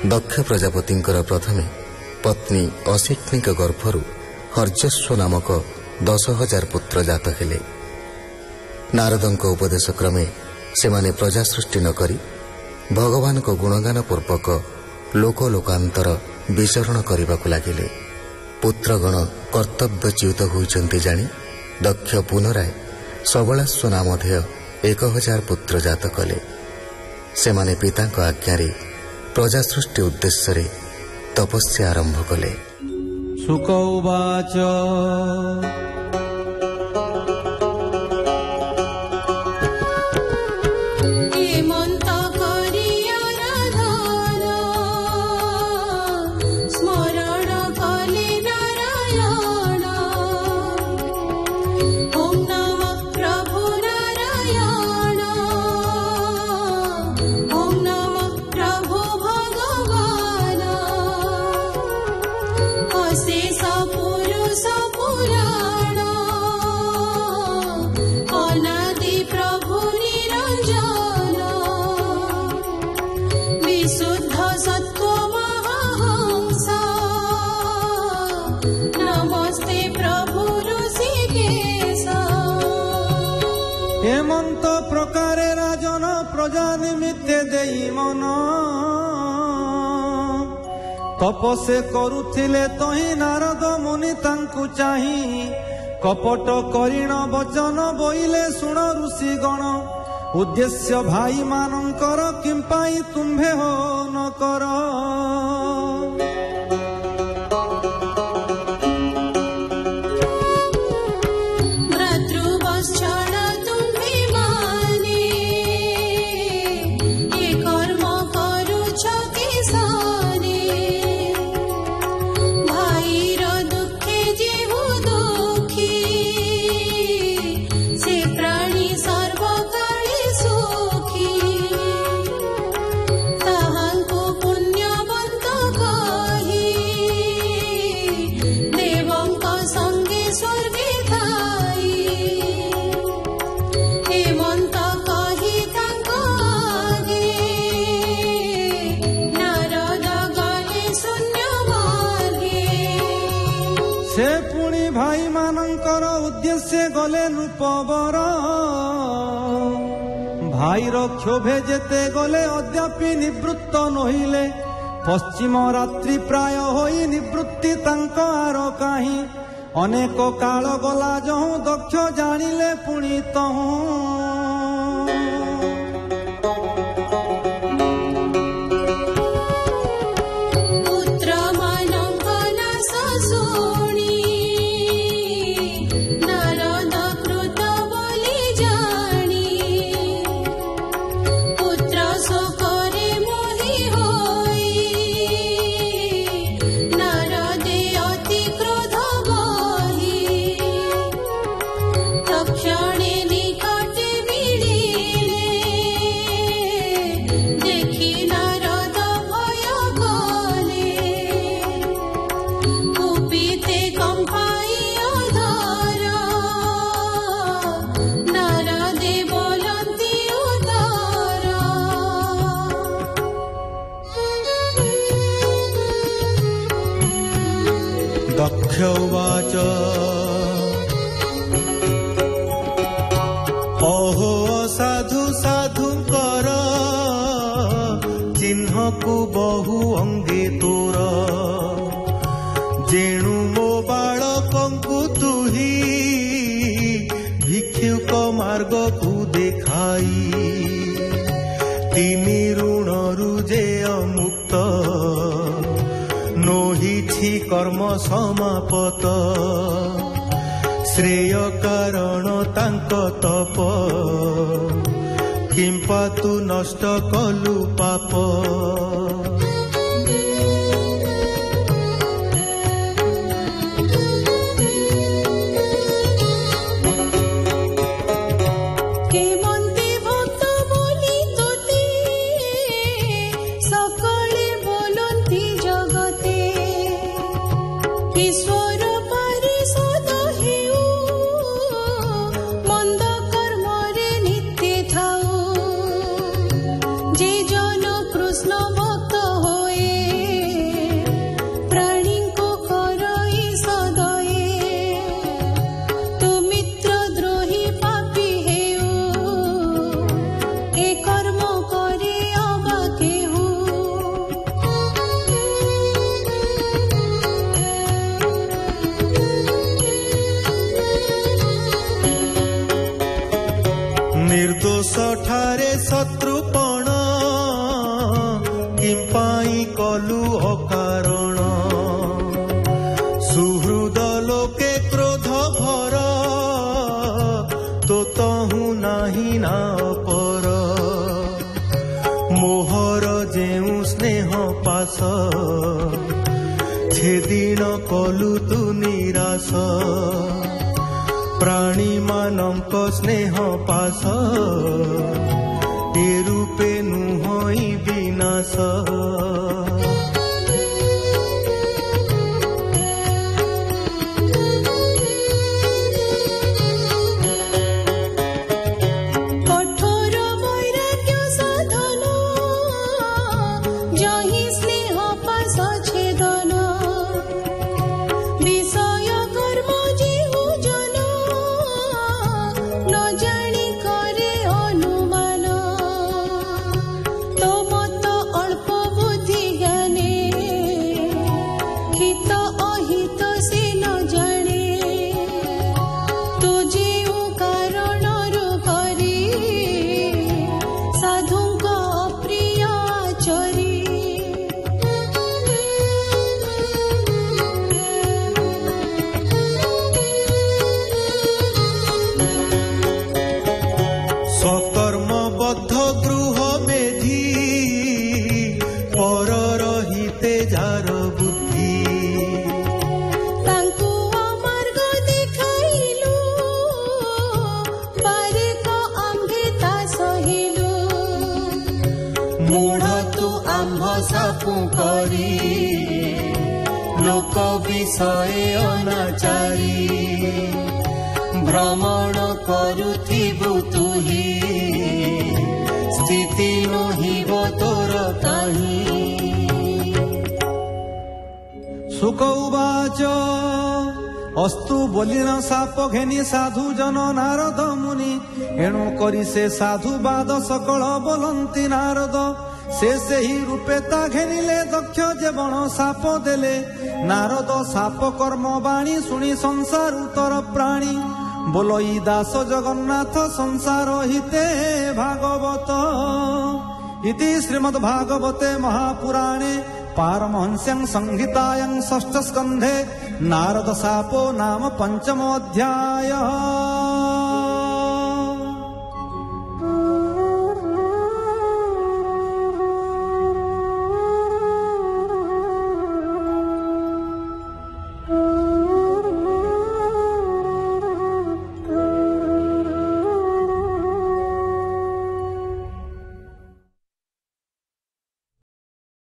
दक्ष प्रजापतिंकर प्रथमे पत्नी अशिक्ष्णी गर्भरू हर्यश्व नामक 10,000 पुत्र जात हेले। नारदंक उपदेश क्रमे सेमाने प्रजा सृष्टि न करी भगवान को गुणगान पूर्वक लोक लोकांतर विचरण करने लगिले। पुत्रगण कर्तव्यच्युत होइचंती जानी दक्ष पुनराय सबलाश्व नामधेय 1,000 पुत्र जात कले। सेमाने पितांक आज्ञारे प्रजा सृष्टि उद्देश्य तपस्या आरंभ कले। शुक उवाच हेमंत प्रकारे राजन प्रजा निमित्ते देई मन तपसे करुथिले तही नारद मुनि तांकु चाही कपट करिण वचन बोइले सुण ऋषि गण उद्देश्य भाई मानंकर किंपाई तुम्भे हो न कर। से पुणी भाई मानंकर उद्देश्य गले नृपवर भाईर क्षोभे जेते गले अद्यापि निवृत्त नहिले पश्चिम रात्रि प्राय होई निवृत्ति तांक आर काहीं अनेक काल गला जहु दक्ष जानिले पुणी तहु दक्ष उवाच अहो साधु साधु कर चिन्ह को बहु अंगे तोर जेणु मो बालकंकु तुही भिक्षुक मार्ग को देखाई तिनी ऋणरु जे अमुक्त नोहिछि कर्म समापत श्रेय कारण तांक तप किंपा तु नष्ट कलु पाप कृष्ण किंपाई कलु अकारण सुहृद लोके क्रोध भर तो तहु नाही ना पर मोहर जेउ स्नेह पास छेदिन कलु तु निराश प्राणी मानक स्नेह पास ए रूपे नुहई विनाश लोक विषय अनाचारी भ्रमण करुथिबु तुही स्थिति नहिब तोर काहि सुक उवाच अस्तु बोलिन साप घेनी साधु जन नारद मुनि एणु करी से साधुवाद सकल बोलंती नारद से ही रूपे ता घेनिले दक्ष जे बण साप देले नारद साप कर्म बाणी शुणी संसार उतर प्राणी बोलई दास जगन्नाथ संसार हिते भागवत इति श्रीमद् भागवते महापुराणे पारमहंस्यां संहितायां षष्ठ स्कन्धे नारद सापो नाम पंचमोऽध्यायः।